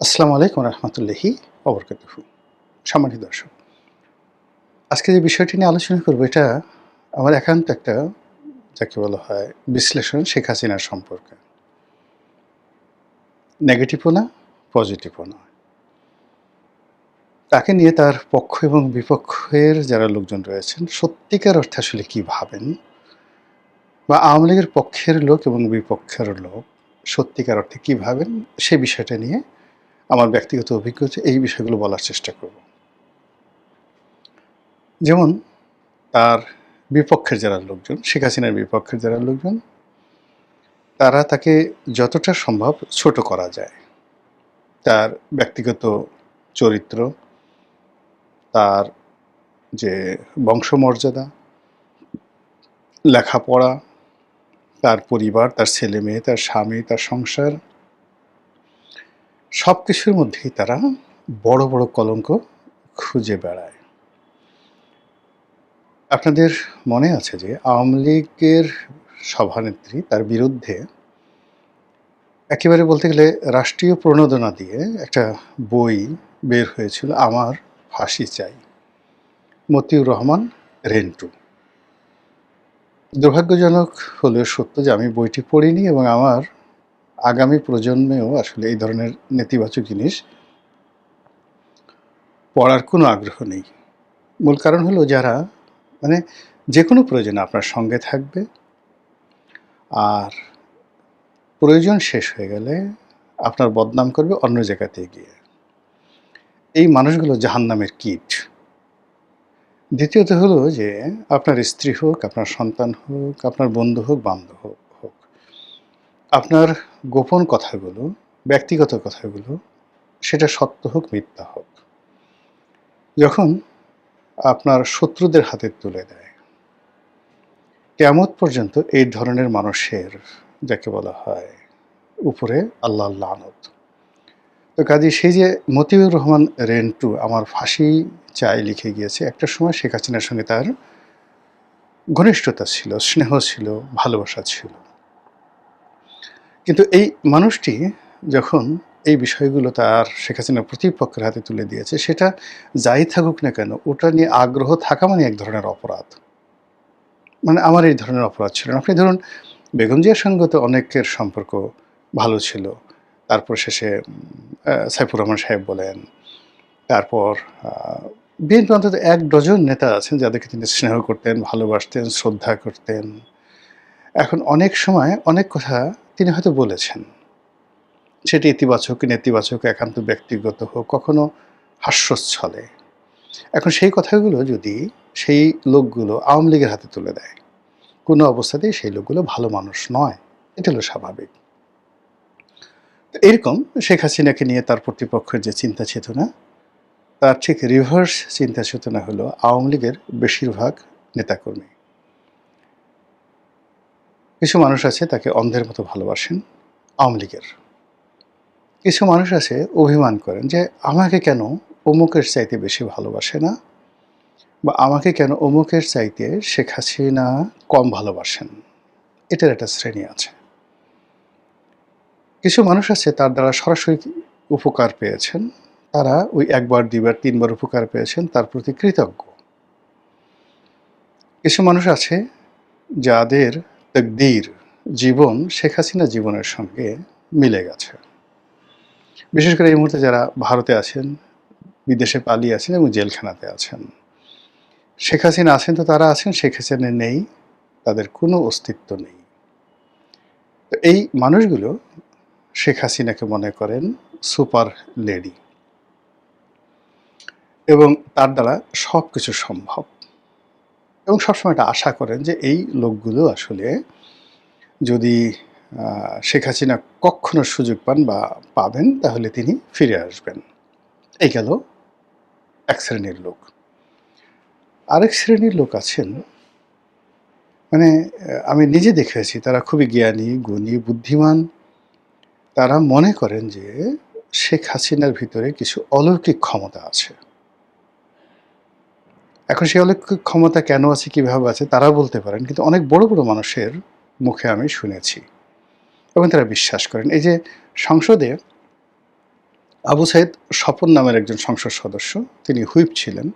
আসসালামু আলাইকুম রহমতুল্লাহি ওবরকাতুহু। সম্মানিত দর্শক, আজকে যে বিষয়টি নিয়ে আলোচনা করব এটা আমার একান্ত একটা যাকে বলা হয় বিশ্লেষণ শেখ হাসিনার সম্পর্কে। নেগেটিভও না, পজিটিভও না। তাকে নিয়ে তার পক্ষ এবং বিপক্ষের যারা লোকজন রয়েছেন সত্যিকার অর্থে আসলে কী ভাবেন, বা আওয়ামী লীগের পক্ষের লোক এবং বিপক্ষের লোক সত্যিকার অর্থে কী ভাবেন, সে বিষয়টা নিয়ে আমার ব্যক্তিগত অভিজ্ঞতা এই বিষয়গুলো বলার চেষ্টা করব। যেমন তার বিপক্ষের যারা লোকজন, শেখ হাসিনার বিপক্ষের যারা লোকজন, তারা তাকে যতটা সম্ভব ছোট করা যায়। তার ব্যক্তিগত চরিত্র, তার যে বংশমর্যাদা, লেখাপড়া, তার পরিবার, তার ছেলেমেয়ে, তার স্বামী, তার সংসার, সব কিছুর মধ্যেই তারা বড় বড় কলঙ্ক খুঁজে বেড়ায়। আপনাদের মনে আছে যে আওয়ামী লীগের সভানেত্রী তার বিরুদ্ধে একেবারে বলতে গেলে রাষ্ট্রীয় প্রণোদনা দিয়ে একটা বই বের হয়েছিল, আমার ফাঁসি চাই, মতিউর রহমান রেন্টু। দুর্ভাগ্যজনক হলেও সত্য যে আমি বইটি পড়িনি এবং আমার আগামী প্রজন্মেও আসলে এই ধরনের নেতিবাচক জিনিস পড়ার কোনো আগ্রহ নেই। মূল কারণ হলো যারা মানে যে কোনো প্রয়োজনে আপনার সঙ্গে থাকবে, আর প্রয়োজন শেষ হয়ে গেলে আপনার বদনাম করবে অন্য জায়গাতে গিয়ে, এই মানুষগুলো জাহান্নামের কীট। দ্বিতীয়ত হলো যে আপনার স্ত্রী হোক, আপনার সন্তান হোক, আপনার বন্ধু হোক, বান্ধব হোক, আপনার গোপন কথাগুলো, ব্যক্তিগত কথাগুলো, সেটা সত্য হোক মিথ্যা হোক, যখন আপনার শত্রুদের হাতে তুলে দেয়, কিয়ামত পর্যন্ত এই ধরনের মানুষের যাকে বলা হয় উপরে আল্লাহর লানত। তো কাজেই সেই যে মতিউর রহমান রেন্টু আমার ফাঁসি চাই লিখে গিয়েছে, একটা সময় শেখ হাসিনার সঙ্গে তার ঘনিষ্ঠতা ছিল, স্নেহ ছিল, ভালোবাসা ছিল। কিন্তু এই মানুষটি যখন এই বিষয়গুলো তার শেখ হাসিনার প্রতিপক্ষের হাতে তুলে দিয়েছে, সেটা যাই থাকুক না কেন ওটা নিয়ে আগ্রহ থাকা মানে এক ধরনের অপরাধ। মানে আমার এই ধরনের অপরাধ ছিল না। আপনি ধরুন বেগম জিয়ার সঙ্গে তো অনেকের সম্পর্ক ভালো ছিল। তারপর শেষে সাইফুর রহমান সাহেব বলেন, তারপর বিএনপি অন্তত ১ ডজন নেতা আছেন যাদেরকে তিনি স্নেহ করতেন, ভালোবাসতেন, শ্রদ্ধা করতেন। এখন অনেক সময় অনেক কথা তিনি হয়তো বলেছেন। সেটি ইতিবাচক কি নেতিবাচক, একান্ত ব্যক্তিগত হোক, কখনো হাস্যচ্ছলে। এখন সেই কথাগুলো যদি সেই লোকগুলো আওয়ামী লীগের হাতে তুলে দেয়, কোনো অবস্থাতেই সেই লোকগুলো ভালো মানুষ নয়। এটা হলো স্বাভাবিক। তো এরকম শেখ হাসিনাকে নিয়ে তার প্রতিপক্ষের যে চিন্তা চেতনা, তার ঠিক রিভার্স চিন্তা চেতনা হলো আওয়ামী লীগের বেশিরভাগ নেতাকর্মী। কিছু মানুষ আছে তাকে অন্ধের মতো ভালোবাসেন আওয়ামী লীগের। কিছু মানুষ আছে অভিমান করেন যে আমাকে কেন অমুকের চাইতে বেশি ভালোবাসে না, বা আমাকে কেন অমুকের চাইতে শেখ হাসিনা কম ভালোবাসেন। এটার একটা শ্রেণী আছে। কিছু মানুষ আছে তার দ্বারা সরাসরি উপকার পেয়েছেন, তারা ওই ১ বার ২ বার ৩ বার উপকার পেয়েছেন, তার প্রতি কৃতজ্ঞ। কিছু মানুষ আছে যাদের তাকদীর, জীবন শেখ হাসিনা জীবনের সঙ্গে মিলে গেছে। বিশেষ করে এই মুহূর্তে যারা ভারতে আছেন, বিদেশে পালিয়ে আছেন এবং জেলখানাতে আছেন। শেখ হাসিনা আছেন তো তারা আছেন, শেখ হাসিনা নেই, তাদের কোনো অস্তিত্ব নেই। তো এই মানুষগুলো শেখ হাসিনাকে মনে করেন সুপার লেডি এবং তার দ্বারা সব কিছু সম্ভব, এবং সবসময় এটা আশা করেন যে এই লোকগুলো আসলে যদি শেখ হাসিনা কখনো সুযোগ পান বা পাবেন তাহলে তিনি ফিরে আসবেন। এই গেল এক শ্রেণীর লোক। আরেক শ্রেণীর লোক আছেন, মানে আমি নিজে দেখেছি তারা খুবই জ্ঞানী, গুণী, বুদ্ধিমান। তারা মনে করেন যে শেখ হাসিনার ভিতরে কিছু অলৌকিক ক্ষমতা আছে। এখন সেই অলৌকিক ক্ষমতা কেন আছে, কীভাবে আছে তারা বলতে পারেন, কিন্তু অনেক বড় বড় মানুষের মুখে আমি শুনেছি এবং তারা বিশ্বাস করেন। এই যে সংসদে আবু সাইদ স্বপন নামের একজন সংসদ সদস্য, তিনি হুইপ ছিলেন।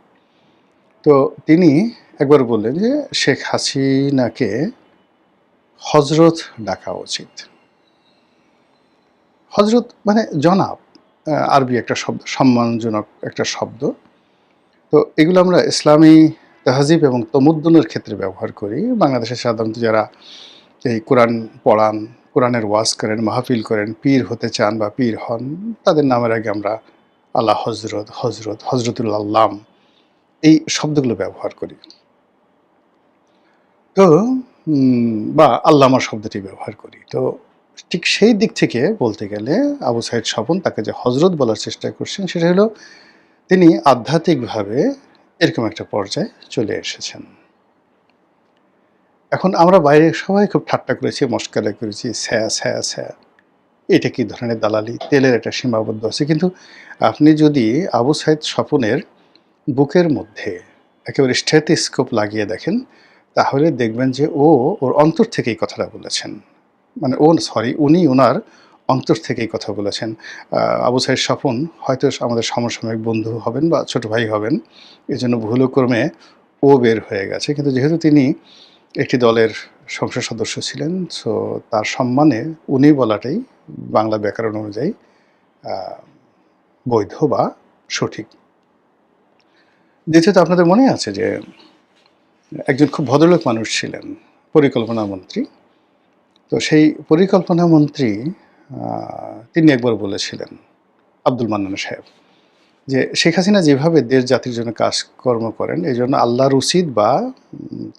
তো তিনি একবার বললেন যে শেখ হাসিনাকে হজরত ডাকা উচিত। হজরত মানে জনাব, আরবি একটা শব্দ, সম্মানজনক একটা শব্দ। তো এগুলো আমরা ইসলামী তাহজিব এবং তমুদ্দুনের ক্ষেত্রে ব্যবহার করি। বাংলাদেশে সাধারণত যারা এই কোরআন পড়ান, কোরআনের ওয়াজ করেন, মাহফিল করেন, পীর হতে চান বা পীর হন, তাদের নামের আগে আমরা আল্লাহ হজরত, হজরত, হজরতুল আল্লাম এই শব্দগুলো ব্যবহার করি। তো বা আল্লামা শব্দটি ব্যবহার করি। তো ঠিক সেই দিক থেকে বলতে গেলে আবু সাইদ স্বপন তাকে যে হজরত বলার চেষ্টা করছেন, সেটা হলো তিনি আধ্যাত্মিকভাবে এরকম একটা পর্যায়ে চলে এসেছেন। এখন আমরা বাইরে সবাই খুব ঠাট্টা করেছি, মস্কারা করেছি, স্যা স্যা স্যা, এটা কি ধরনের দালালি, তেলের একটা সীমাবদ্ধ আছে। কিন্তু আপনি যদি আবু সাইদ স্বপনের বুকের মধ্যে একেবারে স্টেথোস্কোপ লাগিয়ে দেখেন, তাহলে দেখবেন যে ওর অন্তর থেকে এই কথাটা বলেছেন। মানে উনি ওনার অন্তর থেকে এই কথা বলেছেন। আবু সাইদ স্বপন হয়তো আমাদের সমসাময়িক বন্ধু হবেন বা ছোট ভাই হবেন, এজন্য ভুলক্রমে বের হয়ে গেছে। কিন্তু যেহেতু তিনি একটি দলের সংসদ সদস্য ছিলেন, সো তার সম্মানে উনি বলাটাই বাংলা ব্যাকরণ অনুযায়ী বৈধ বা সঠিক। দ্বিতীয়ত, আপনাদের মনে আছে যে একজন খুব ভদ্রলোক মানুষ ছিলেন, পরিকল্পনা মন্ত্রী। তো সেই পরিকল্পনা মন্ত্রী তিনি একবার বলেছিলেন, আব্দুল মান্নান সাহেব, যে শেখ হাসিনা যেভাবে দেশ জাতির জন্য কাজকর্ম করেন, এই জন্য আল্লাহর উচিত বা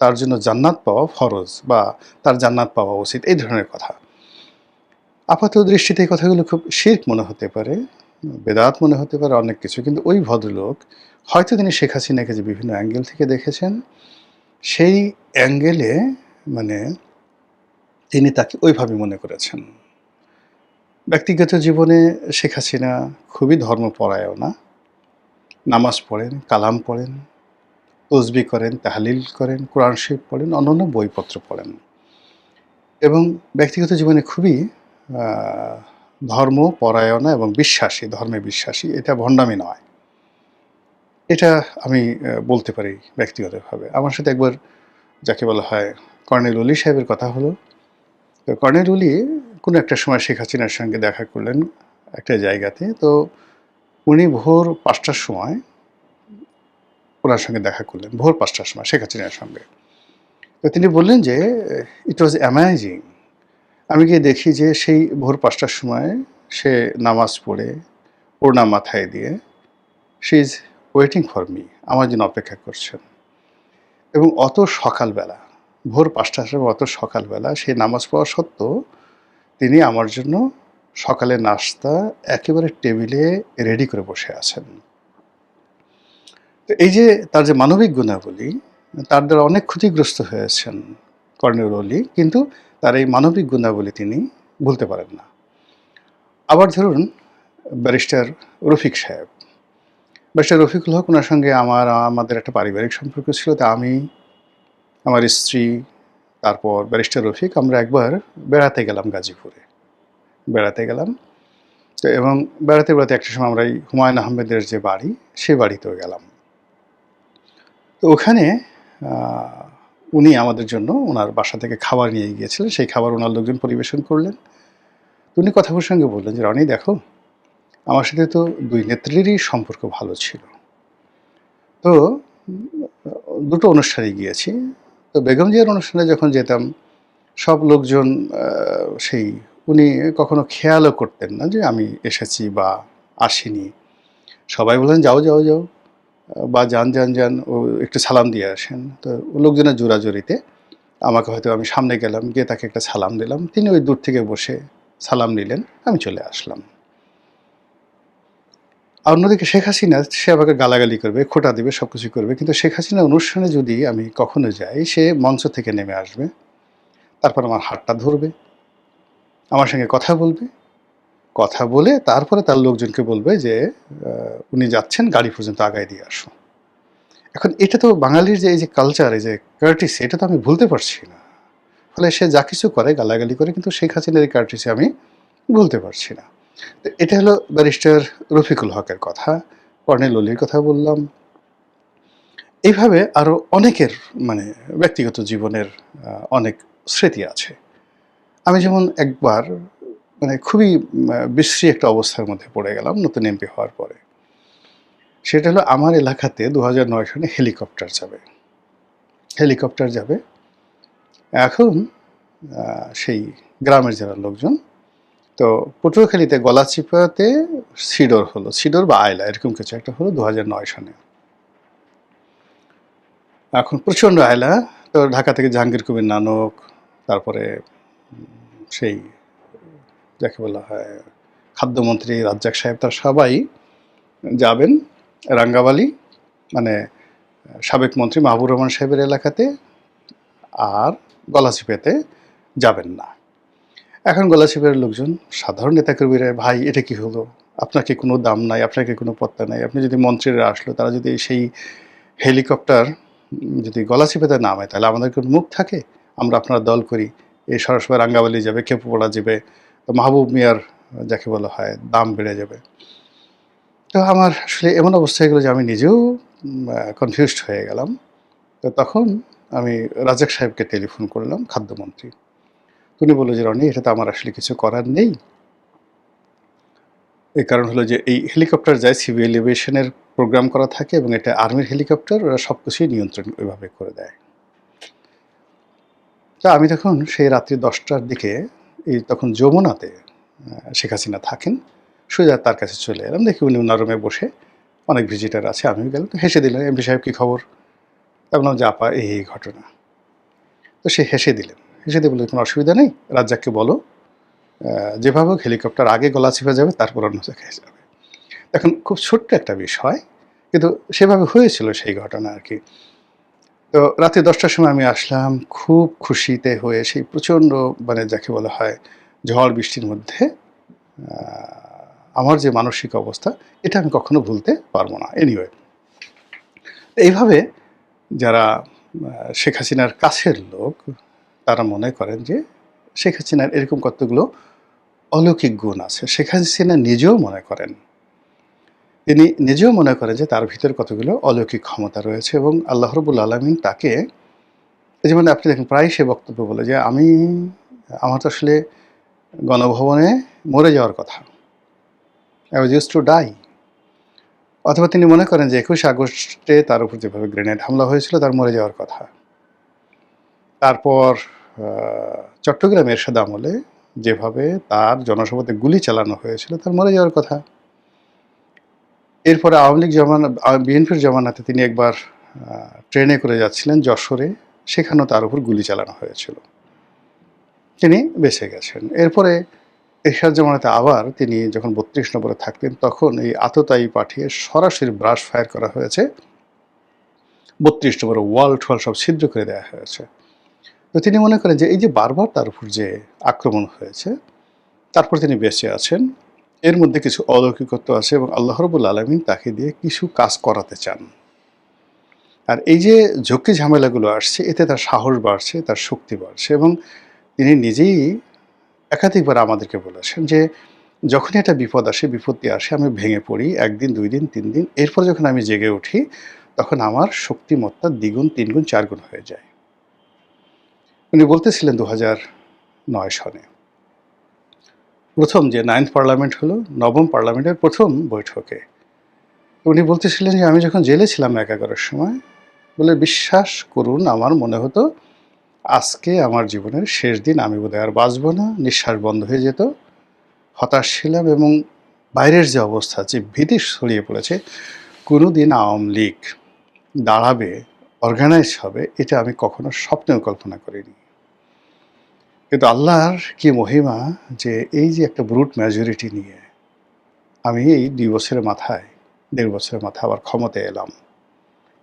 তার জন্য জান্নাত পাওয়া ফরজ বা তার জান্নাত পাওয়া উচিত, এই ধরনের কথা। আপাত দৃষ্টিতে এই কথাগুলো খুব শিরক মনে হতে পারে, বেদাত মনে হতে পারে, অনেক কিছু। কিন্তু ওই ভদ্রলোক হয়তো তিনি শেখ হাসিনাকে যে বিভিন্ন অ্যাঙ্গেল থেকে দেখেছেন, সেই অ্যাঙ্গেলে মানে তিনি তাকে ওইভাবে মনে করেছেন। ব্যক্তিগত জীবনে শেখ হাসিনা খুবই ধর্মপরায়ণা, নামাজ পড়েন, কালাম পড়েন, তসবিহ করেন, তাহলিল করেন, কোরআন শরীফ পড়েন, অন্যান্য বইপত্র পড়েন এবং ব্যক্তিগত জীবনে খুবই ধর্মপরায়ণা এবং বিশ্বাসী, ধর্মে বিশ্বাসী। এটা ভণ্ডামি নয়, এটা আমি বলতে পারি ব্যক্তিগতভাবে। আমার সাথে একবার যাকে বলা হয় কর্নেল অলি সাহেবের কথা হলো। তো কর্নেল অলি কোনো একটা সময় শেখ হাসিনার সঙ্গে দেখা করলেন একটা জায়গাতে। তো উনি ভোর ৫টার সময় ওনার সঙ্গে দেখা করলেন, ভোর ৫টার সময় শেখ হাসিনার সঙ্গে। তো তিনি বললেন যে ইট ওয়াজ অ্যামেজিং। আমি গিয়ে দেখি যে সেই ভোর ৫টার সময় সে নামাজ পড়ে ওড়না মাথায় দিয়ে she is waiting for me, আমার জন্য অপেক্ষা করছেন। এবং অত সকালবেলা, ভোর ৫টার সময় অত সকালবেলা সে নামাজ পড়া সত্ত্বেও তিনি আমার জন্য সকালের নাস্তা একেবারে টেবিলে রেডি করে বসে আছেন। তো এই যে তার যে মানবিক গুণাবলী, তার দ্বারা অনেক ক্ষতিগ্রস্ত হয়েছেন কর্নেল অলি, কিন্তু তার এই মানবিক গুণাবলী তিনি ভুলতে পারেন না। আবার ধরুন ব্যারিস্টার রফিক সাহেব, ব্যারিস্টার রফিকুল হক, ওনার সঙ্গে আমাদের একটা পারিবারিক সম্পর্ক ছিল। তা আমি, আমার স্ত্রী, তারপর ব্যারিস্টার রফিক, আমরা একবার বেড়াতে গেলাম গাজীপুরে, বেড়াতে গেলাম। তো এবং বেড়াতে বেড়াতে একটা সময় আমরা এই হুমায়ুন আহমেদের যে বাড়ি, সেই বাড়িতেও গেলাম। তো ওখানে উনি আমাদের জন্য ওনার বাসা থেকে খাবার নিয়ে গিয়েছিলেন। সেই খাবার ওনার লোকজন পরিবেশন করলেন। উনি কথা প্রসঙ্গে বললেন যে, রনি দেখো, আমার সাথে তো দুই নেত্রীরই সম্পর্ক ভালো ছিল। তো দুটো অনুষ্ঠানে গিয়েছি। তো বেগম জিয়ার অনুষ্ঠানে যখন যেতাম, সব লোকজন সেই উনি কখনো খেয়ালও করতেন না যে আমি এসেছি বা আসিনি। সবাই বললেন যাও যাও যাও, বা যান যান যান, ও একটু সালাম দিয়ে আসেন। তো লোকজনের জোরাজুরিতে আমাকে হয়তো, আমি সামনে গেলাম, গিয়ে তাকে একটা সালাম দিলাম। তিনি ওই দূর থেকে বসে সালাম নিলেন, আমি চলে আসলাম। আর অন্যদিকে শেখ হাসিনা, সে আমাকে গালাগালি করবে, খোঁটা দেবে, সব কিছু করবে। কিন্তু শেখ হাসিনার অনুষ্ঠানে যদি আমি কখনো যাই, সে মঞ্চ থেকে নেমে আসবে, তারপর আমার হাতটা ধরবে, আমার সঙ্গে কথা বলবে, কথা বলে তারপরে তার লোকজনকে বলবে যে উনি যাচ্ছেন, গাড়ি পর্যন্ত আগায় দিয়ে আসো। এখন এটা তো বাঙালির যে এই যে কালচার, এই যে কার্টিসি, এটা তো আমি ভুলতে পারছি না। ফলে সে যা কিছু করে, গালাগালি করে, কিন্তু শেখ হাসিনার এই কার্টিসি আমি ভুলতে পারছি না। তো এটা হলো ব্যারিস্টার রফিকুল হকের কথা। কর্নেল অলির কথা বললাম। এইভাবে আরো অনেকের মানে ব্যক্তিগত জীবনের অনেক স্মৃতি আছে। আমি যেমন একবার মানে খুবই বিশ্রী একটা অবস্থার মধ্যে পড়ে গেলাম নতুন এমপি হওয়ার পরে। সেটা হলো আমার এলাকাতে ২০০৯ সনে হেলিকপ্টার যাবে। হেলিকপ্টার যাবে। এখন সেই গ্রামের যারা লোকজন, তো পটুয়াখালীতে গলাচিপাতে সিডর হলো। সিডর বা আইলা এরকম কিছু একটা হলো ২০০৯ সনে। এখন প্রচণ্ড আয়লা। তো ঢাকা থেকে জাহাঙ্গীর কবির নানক, তারপরে সেই যাকে বলা হয় খাদ্যমন্ত্রী রাজ্জাক সাহেব, তারা সবাই যাবেন রাঙ্গাবালী, মানে সাবেক মন্ত্রী মাহবুর রহমান সাহেবের এলাকাতে, আর গলাচিপাতে যাবেন না। এখন গলাচিপার লোকজন, সাধারণ নেতাকর্মীরা, ভাই এটা কি হলো, আপনার কি কোনো দাম নাই, আপনার কি কোনো পত্তা নাই, আপনি যদি মন্ত্রীরা আসলো তারা যদি সেই হেলিকপ্টার যদি গলাচিপাতে নামে তাহলে আমাদের কোনো মুখ থাকে, আমরা আপনার দল করি, এই সরাসরি রাঙ্গাবালি যাবে, খেপুপড়া যাবে, তো মাহবুব মিয়ার যাকে বলা হয় দাম বেড়ে যাবে। তো আমার আসলে এমন অবস্থা হয়ে গেলো যে আমি নিজেও কনফিউজড হয়ে গেলাম। তো তখন আমি রাজাক সাহেবকে টেলিফোন করলাম, খাদ্যমন্ত্রী। উনি বলল যে, রনি এটা তো আমার আসলে কিছু করার নেই। এই কারণ হলো যে এই হেলিকপ্টার যায় সিভিল এভিয়েশনের প্রোগ্রাম করা থাকে এবং এটা আর্মির হেলিকপ্টার, ওরা সব কিছুই নিয়ন্ত্রণ ওইভাবে করে দেয়। তা আমি তখন সেই রাত্রি ১০টার দিকে তখন যমুনাতে শেখ হাসিনা থাকেন, সোজা তার কাছে চলে এলাম। দেখি উনি ওনার রুমে বসে, অনেক ভিজিটার আছে, আমিও গেলাম। তো হেসে দিলেন, এমপি সাহেব কী খবর? তা বললাম যে, আপা এই ঘটনা। তো সে হেসে দিলেন। হেসে দিয়ে বললেন, কোনো অসুবিধা নেই, রাজ্জাককে বলো যেভাবে হোক হেলিকপ্টার আগে গলাচিপা যাবে, তারপর অন্য জায়গায় যাবে। এখন খুব ছোট্ট একটা বিষয়, কিন্তু সেভাবে হয়েছিল সেই ঘটনা আর কি। তো রাত্রি ১০টার সময় আমি আসলাম খুব খুশিতে হয়ে, সেই প্রচণ্ড মানে যাকে বলা হয় ঝড় বৃষ্টির মধ্যে। আমার যে মানসিক অবস্থা, এটা আমি কখনো ভুলতে পারবো না। এনিওয়ে, এইভাবে যারা শেখ হাসিনার কাছের লোক, তারা মনে করেন যে শেখ হাসিনার এরকম কতগুলো অলৌকিক গুণ আছে। শেখ হাসিনা নিজেও মনে করেন, তিনি নিজেও মনে করেন যে তার ভিতরে কতগুলো অলৌকিক ক্ষমতা রয়েছে এবং আল্লাহ রাব্বুল আলামিন তাকে, এই যেমন আপনি দেখেন প্রায় সে বক্তব্য বলে যে আমার তো আসলে গণভবনে মরে যাওয়ার কথা, I was used to die. অথবা তিনি মনে করেন যে ২১ আগস্টে তার উপর যেভাবে গ্রেনেড হামলা হয়েছিল তার মরে যাওয়ার কথা। তারপর চট্টগ্রাম এরশাদ আমলে যেভাবে তার জনসভাতে গুলি চালানো হয়েছিল তার মরে যাওয়ার কথা। এরপরে আওয়ামী লীগ বিএনপির জমানাতে তিনি একবার ট্রেনে করে যাচ্ছিলেন যশোরে, সেখানেও তার উপর গুলি চালানো হয়েছিল, তিনি বেঁচে গেছেন। এরপরে এরশাদ জামানাতে আবার তিনি যখন ৩২ নম্বরে থাকতেন তখন এই আততায়ী পাঠিয়ে সরাসরি ব্রাশ ফায়ার করা হয়েছে, ৩২ নম্বরে ওয়াল টোয়াল সব ছিদ্র করে দেওয়া হয়েছে। তো তিনি মনে করেন যে এই যে বারবার তার উপর যে আক্রমণ হয়েছে, তারপর তিনি বেঁচে আছেন, এর মধ্যে কিছু অলৌকিকত্ব আছে এবং আল্লাহ রাব্বুল আলামিন তাকে দিয়ে কিছু কাজ করাতে চান। আর এই যে ঝক্কি ঝামেলাগুলো আসছে, এতে তার সাহস বাড়ছে, তার শক্তি বাড়ছে এবং তিনি নিজেই একাধিকবার আমাদেরকে বলেছেন যে যখনই একটা বিপদ আসে, বিপত্তি আসে, আমি ভেঙে পড়ি ১ দিন, ২ দিন, ৩ দিন। এরপর যখন আমি জেগে উঠি তখন আমার শক্তিমত্তা দ্বিগুণ, ৩ গুণ, ৪ গুণ হয়ে যায়। উনি বলতেছিলেন ২০০৯ সনে প্রথম যে 9th পার্লামেন্ট হলো, ৯ম পার্লামেন্টের প্রথম বৈঠকে উনি বলতেছিলেন যে আমি যখন জেলে ছিলাম ১১টার সময়, বলে বিশ্বাস করুন আমার মনে হতো আজকে আমার জীবনের শেষ দিন, আমি বোধহয় আর বাঁচব না, নিঃশ্বাস বন্ধ হয়ে যেত। হতাশ ছিলাম এবং বাইরের যে অবস্থা, যে ভীতি ছড়িয়ে পড়েছে, কোনো দিন আওয়ামী লীগ দাঁড়াবে, অর্গানাইজ হবে, এটা আমি কখনো স্বপ্নেও কল্পনা করিনি। কিন্তু আল্লাহর কি মহিমা যে এই যে একটা ব্রুট মেজরিটি নিয়ে আমি এই ২ বছরের মাথায়, ১.৫ বছরের মাথায় আবার ক্ষমতায় এলাম।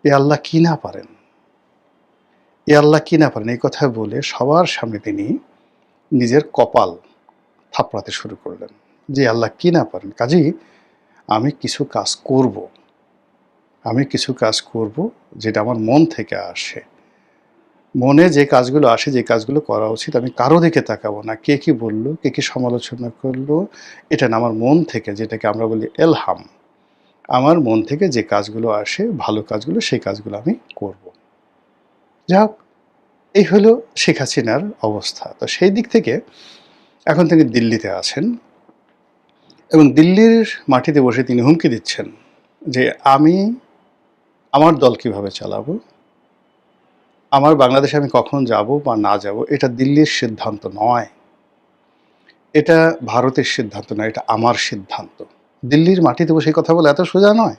এ আল্লাহ কি না পারেন, এ আল্লাহ কি না পারেন, এই কথা বলে সবার সামনে তিনি নিজের কপাল থাপড়াতে শুরু করলেন যে আল্লাহ কি না পারেন। কাজেই আমি কিছু কাজ করব, আমি কিছু কাজ করব যেটা আমার মন থেকে আসে। মনে যে কাজগুলো আসে, যে কাজগুলো করা উচিত, আমি কারো দিকে তাকাবো না। কে কি বলল, কে কি সমালোচনা করলো, এটা না, আমার মন থেকে, যেটাকে আমরা বলি এলহাম, আমার মন থেকে যে কাজগুলো আসে, ভালো কাজগুলো, সেই কাজগুলো আমি করব। যাই হোক, এই হলো শেখ হাসিনার অবস্থা। তো সেই দিক থেকে এখন তিনি দিল্লিতে আছেন এবং দিল্লির মাটিতে বসে তিনি হুমকি দিচ্ছেন যে, আমি আমার দল কিভাবে চালাবো, আমার বাংলাদেশে আমি কখন যাব বা না যাব, এটা দিল্লির সিদ্ধান্ত নয়, এটা ভারতের সিদ্ধান্ত নয়, এটা আমার সিদ্ধান্ত। দিল্লির মাটিতে বসে কথা বলা এত সোজা নয়।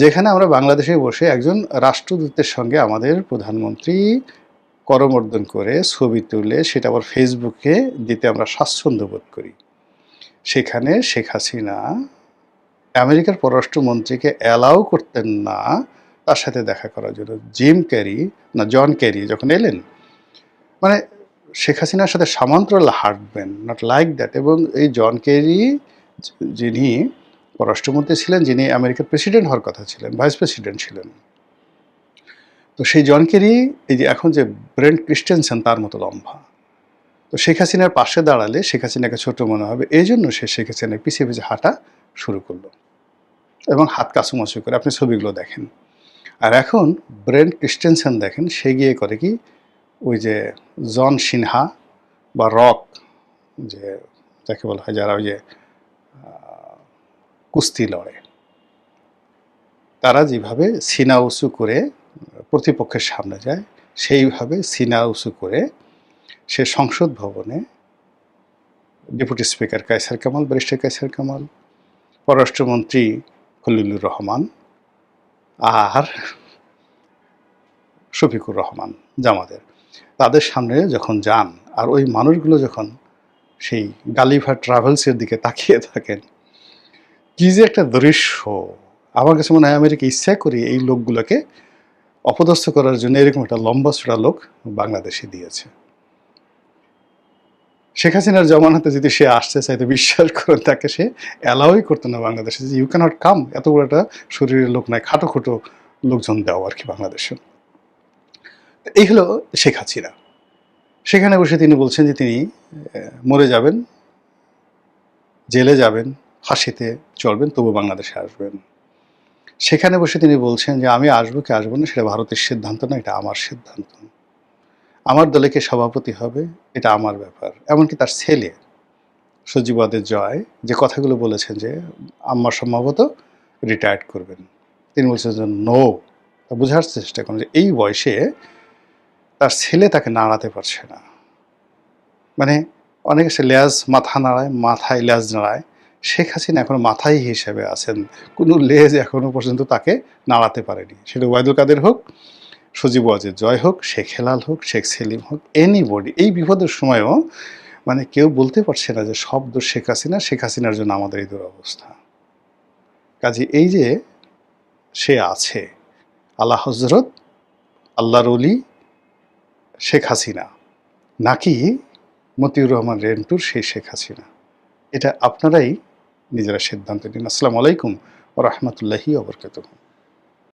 যেখানে আমরা বাংলাদেশে বসে একজন রাষ্ট্রদূতের সঙ্গে আমাদের প্রধানমন্ত্রী করমর্দন করে ছবি তুলে সেটা আবার ফেসবুকে দিতে আমরা স্বাচ্ছন্দ্য বোধ করি, সেখানে শেখ হাসিনা আমেরিকার পররাষ্ট্রমন্ত্রীকে অ্যালাউ করতেন না তার সাথে দেখা করার জন্য। জন ক্যারি যখন এলেন, মানে শেখ হাসিনার সাথে সমান্তরাল হাঁটবেন, নট লাইক দ্যাট। এবং এই জন ক্যারি, যিনি পররাষ্ট্রমন্ত্রী ছিলেন, যিনি আমেরিকার প্রেসিডেন্ট হওয়ার কথা ছিলেন, ভাইস প্রেসিডেন্ট ছিলেন, তো সেই জন ক্যারি, এই যে এখন যে ব্রেন্ট ক্রিস্টেনসেন, তার মতো লম্বা। তো শেখ হাসিনার পাশে দাঁড়ালে শেখ হাসিনাকে ছোট মনে হবে, এই জন্য সে শেখ হাসিনার পিছিয়ে পিছিয়ে হাঁটা শুরু করলো এবং হাত কাছুমাছু করে। আপনি ছবিগুলো দেখেন। আর এখন ব্রেন্ট ক্রিস্টেনসেন দেখেন, সে গিয়ে করে কি, ওই যে জন সিনহা বা রক, যে যাকে বলা হয় যারা ওই যে কুস্তি লড়ে, তারা যেভাবে সিনা উঁচু করে প্রতিপক্ষের সামনে যায়, সেইভাবে সিনা উঁচু করে সে সংসদ ভবনে deputy speaker Kaiser Kamal, barrister Kaiser Kamal, পররাষ্ট্রমন্ত্রী খলিলুর রহমান আর শফিকুর রহমান জামাতের, তাদের সামনে যখন যান, আর ওই মানুষগুলো যখন সেই গালিভার ট্রাভেলসের দিকে তাকিয়ে থাকেন, কি যে একটা দৃশ্য! আমার কাছে মনে হয় আমেরিকা ইচ্ছা করে এই লোকগুলোকে অপদস্থ করার জন্য এরকম একটা লম্বা চূড়া লোক বাংলাদেশে দিয়েছে। শেখ হাসিনার জমানাতে যদি সে আসতে চাইতো, বিশ্বাস করেন তাকে সে অ্যালাউই করতো না বাংলাদেশে, যে ইউ ক্যানট কাম, এত বড় একটা শরীরের লোক নয়, খাটো খোটো লোকজন দেওয়া আর কি বাংলাদেশে। এই হলো শেখ হাসিনা। সেখানে বসে তিনি বলছেন যে তিনি মরে যাবেন, জেলে যাবেন, ফাঁসিতে চলবেন, তবু বাংলাদেশে আসবেন। সেখানে বসে তিনি বলছেন যে আমি আসবো কি আসবো না সেটা ভারতের সিদ্ধান্ত না, এটা আমার সিদ্ধান্ত। আমার দলে কে সভাপতি হবে এটা আমার ব্যাপার। এমনকি তার ছেলে সজীবাদের জয় যে কথাগুলো বলেছেন যে আম্মা সম্ভবত রিটায়ার্ড করবেন, তিনি বলছেন যে নো। বোঝার চেষ্টা করেন যে এই বয়সে তার ছেলে তাকে নাড়াতে পারছে না। মানে অনেকে সে লেজ মাথা নাড়ায়, মাথায় লেজ নাড়ায়, শেখ হাসিনা এখনো মাথায় হিসেবে আছেন, কোনো লেজ এখনো পর্যন্ত তাকে নাড়াতে পারেনি। সেটা ওয়াইদুল কাদের হোক, সজীব ওয়াজেদ জয় হোক, শেখ হেলাল হোক, শেখ সেলিম হোক, এনিবডি। এই বিপদের সময়ও মানে কেউ বলতে পারছে না যে সব দোষ শেখ হাসিনা, শেখ হাসিনার জন্য আমাদের এই দুরবস্থা। কাজে এই যে সে আছে, আল্লাহ হজরত, আল্লাহর অলি শেখ হাসিনা, নাকি মতিউর রহমান রেন্টুর সেই শেখ হাসিনা, এটা আপনারাই নিজেরা সিদ্ধান্ত নিন। আসসালামু আলাইকুম ওয়া রাহমাতুল্লাহি ওয়া বারাকাতুহু।